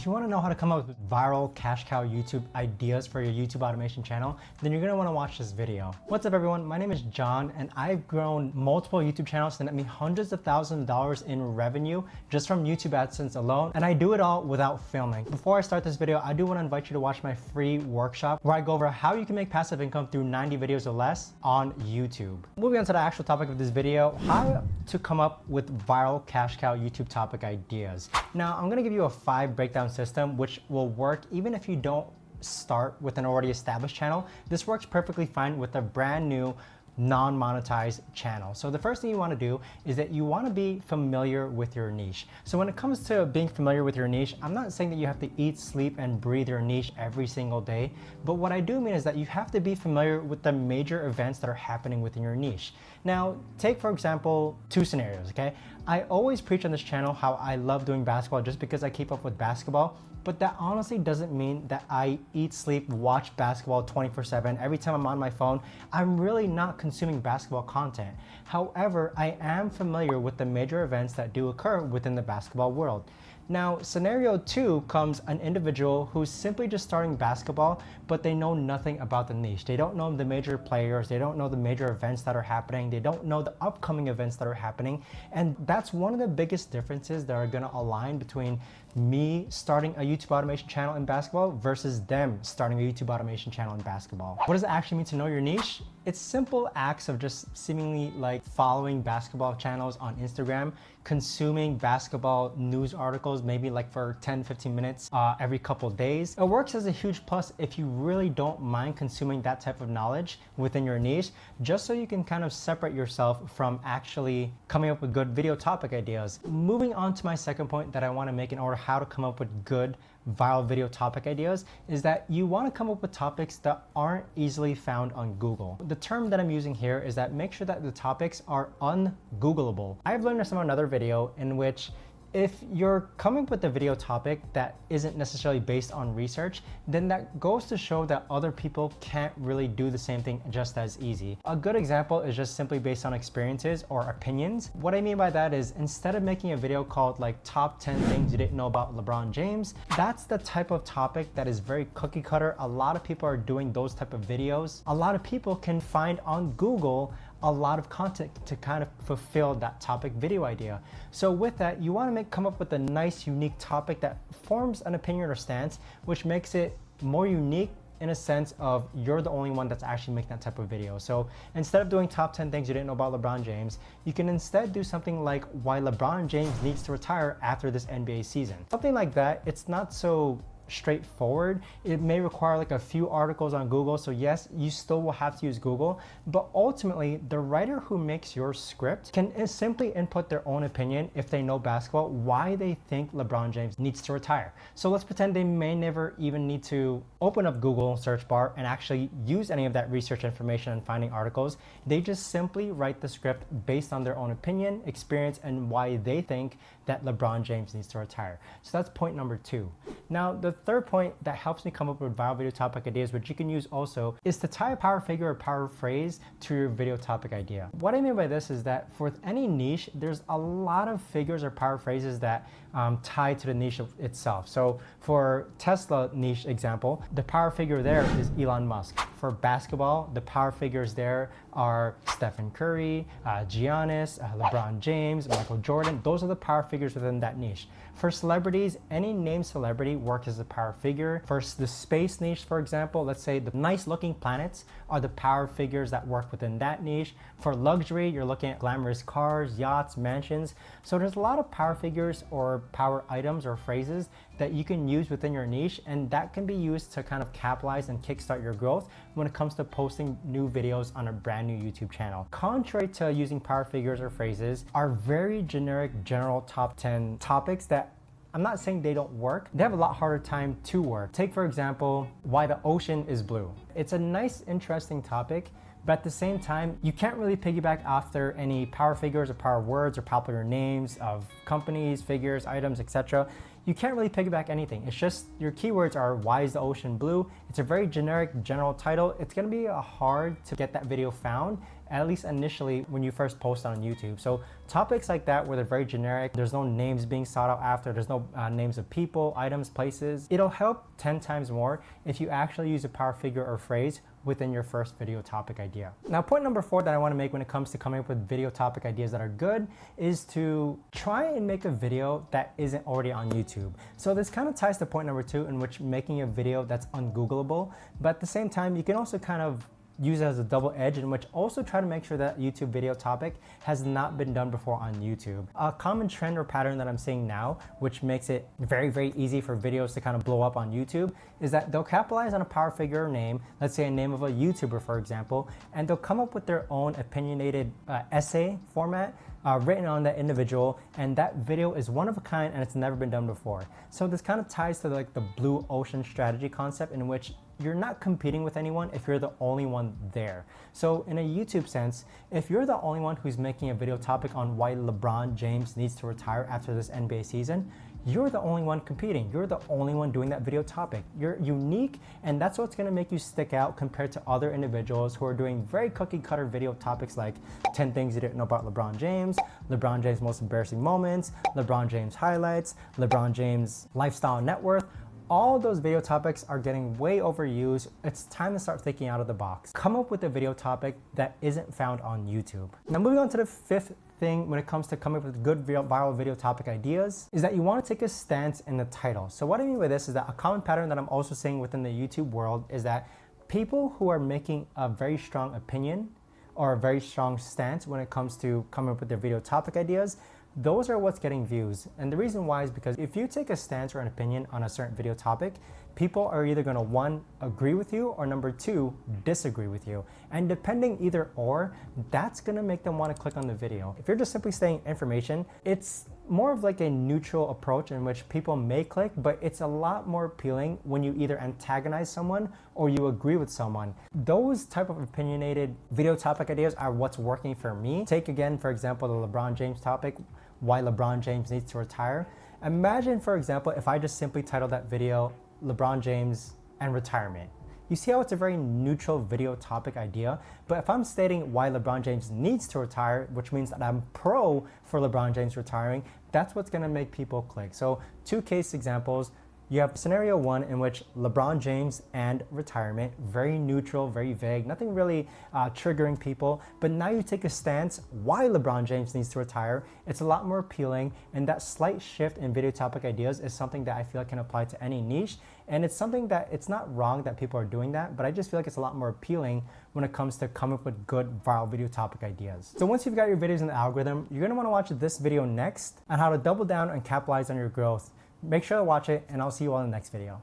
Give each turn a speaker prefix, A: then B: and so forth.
A: you want to know how to come up with viral cash cow YouTube ideas for your YouTube automation channel, then you're going to want to watch this video. What's up everyone? My name is John and I've grown multiple YouTube channels to net me hundreds of thousands of dollars in revenue just from YouTube AdSense alone, and I do it all without filming. Before I start this video, I do want to invite you to watch my free workshop where I go over how you can make passive income through 90 videos or less on YouTube. Moving on to the actual topic of this video, how to come up with viral cash cow YouTube topic ideas. Now, I'm going to give you a 5 breakdown system which will work even if you don't start with an already established channel. This works perfectly fine with a brand new non-monetized channel. So the first thing you want to do is that you want to be familiar with your niche. So when it comes to being familiar with your niche, I'm not saying that you have to eat, sleep, and breathe your niche every single day, but what I do mean is that you have to be familiar with the major events that are happening within your niche. Now, take for example 2 scenarios, okay? I always preach on this channel how I love doing basketball just because I keep up with basketball, but that honestly doesn't mean that I eat, sleep, watch basketball 24/7. Every time I'm on my phone, I'm really not consuming basketball content. However, I am familiar with the major events that do occur within the basketball world. Now, scenario 2 comes an individual who's simply just starting basketball, but they know nothing about the niche. They don't know the major players, they don't know the major events that are happening, they don't know the upcoming events that are happening, and that's one of the biggest differences that are gonna align between me starting a YouTube automation channel in basketball versus them starting a YouTube automation channel in basketball. What does it actually mean to know your niche? It's simple acts of just seemingly like following basketball channels on Instagram, consuming basketball news articles, maybe like for 10-15 minutes every couple days. It works as a huge plus if you really don't mind consuming that type of knowledge within your niche, just so you can kind of separate yourself from actually coming up with good video topic ideas. Moving on to my second point that I want to make in order how to come up with good viral video topic ideas is that you want to come up with topics that aren't easily found on Google. The term that I'm using here is that make sure that the topics are ungoogleable. I've learned this from another video in which if you're coming up with a video topic that isn't necessarily based on research, then that goes to show that other people can't really do the same thing just as easy. A good example is just simply based on experiences or opinions. What I mean by that is instead of making a video called like top 10 things you didn't know about LeBron James, that's the type of topic that is very cookie cutter. A lot of people are doing those type of videos. A lot of people can find on Google a lot of content to kind of fulfill that topic video idea. So with that, you want to come up with a nice unique topic that forms an opinion or stance, which makes it more unique in a sense of you're the only one that's actually making that type of video. So instead of doing top 10 things you didn't know about LeBron James, you can instead do something like why LeBron James needs to retire after this NBA season. Something like that. It's not so straightforward. It may require like a few articles on Google, so yes, you still will have to use Google, but ultimately the writer who makes your script can simply input their own opinion if they know basketball, why they think LeBron James needs to retire. So let's pretend they may never even need to open up Google search bar and actually use any of that research information and finding articles. They just simply write the script based on their own opinion, experience, and why they think that LeBron James needs to retire. So that's point number 2. Now, the third point that helps me come up with viral video topic ideas, which you can use also, is to tie a power figure or power phrase to your video topic idea. What I mean by this is that for any niche, there's a lot of figures or power phrases that tie to the niche itself. So for Tesla niche example, the power figure there is Elon Musk. For basketball, the power figures there are Stephen Curry, Giannis, LeBron James, Michael Jordan. Those are the power figures within that niche. For celebrities, any named celebrity works as a power figure. For the space niche, for example, let's say the nice looking planets are the power figures that work within that niche. For luxury, you're looking at glamorous cars, yachts, mansions. So there's a lot of power figures or power items or phrases that you can use within your niche, and that can be used to kind of capitalize and kickstart your growth when it comes to posting new videos on a brand new YouTube channel. Contrary to using power figures or phrases, are very generic, general top 10 topics that I'm not saying they don't work. They have a lot harder time to work. Take for example, why the ocean is blue. It's a nice, interesting topic, but at the same time, you can't really piggyback after any power figures or power words or popular names of companies, figures, items, etc. You can't really piggyback anything. It's just your keywords are why is the ocean blue? It's a very generic, general title. It's gonna be hard to get that video found at least initially when you first post on YouTube. So topics like that where they're very generic, there's no names being sought out after, there's no names of people, items, places, it'll help 10 times more if you actually use a power figure or phrase within your first video topic idea. Now, point number 4 that I want to make when it comes to coming up with video topic ideas that are good is to try and make a video that isn't already on YouTube. So this kind of ties to point number 2, in which making a video that's ungoogleable, but at the same time, you can also kind of use it as a double edge, in which also try to make sure that YouTube video topic has not been done before on YouTube. A common trend or pattern that I'm seeing now, which makes it very, very easy for videos to kind of blow up on YouTube, is that they'll capitalize on a power figure or name, let's say a name of a YouTuber, for example, and they'll come up with their own opinionated essay format written on that individual, and that video is one of a kind and it's never been done before. So this kind of ties to like the blue ocean strategy concept, in which you're not competing with anyone if you're the only one there. So in a YouTube sense, if you're the only one who's making a video topic on why LeBron James needs to retire after this NBA season, you're the only one competing. You're the only one doing that video topic. You're unique, and that's what's gonna make you stick out compared to other individuals who are doing very cookie cutter video topics like 10 things you didn't know about LeBron James most embarrassing moments, LeBron James highlights, LeBron James lifestyle net worth. All those video topics are getting way overused. It's time to start thinking out of the box. Come up with a video topic that isn't found on YouTube. Now, moving on to the 5th thing when it comes to coming up with good viral video topic ideas is that you want to take a stance in the title. So what I mean by this is that a common pattern that I'm also seeing within the YouTube world is that people who are making a very strong opinion or a very strong stance when it comes to coming up with their video topic ideas, those are what's getting views. And the reason why is because if you take a stance or an opinion on a certain video topic, people are either gonna 1, agree with you, or number 2, disagree with you. And depending either or, that's gonna make them wanna click on the video. If you're just simply saying information, it's more of like a neutral approach in which people may click, but it's a lot more appealing when you either antagonize someone or you agree with someone. Those type of opinionated video topic ideas are what's working for me. Take again, for example, the LeBron James topic, why LeBron James needs to retire. Imagine, for example, if I just simply titled that video, LeBron James and retirement. You see how it's a very neutral video topic idea, but if I'm stating why LeBron James needs to retire, which means that I'm pro for LeBron James retiring, that's what's gonna make people click. So 2 case examples. You have scenario 1 in which LeBron James and retirement, very neutral, very vague, nothing really triggering people, but now you take a stance why LeBron James needs to retire. It's a lot more appealing, and that slight shift in video topic ideas is something that I feel like can apply to any niche, and it's something that it's not wrong that people are doing that, but I just feel like it's a lot more appealing when it comes to coming up with good viral video topic ideas. So once you've got your videos in the algorithm, you're gonna wanna watch this video next on how to double down and capitalize on your growth. Make sure to watch it, and I'll see you all in the next video.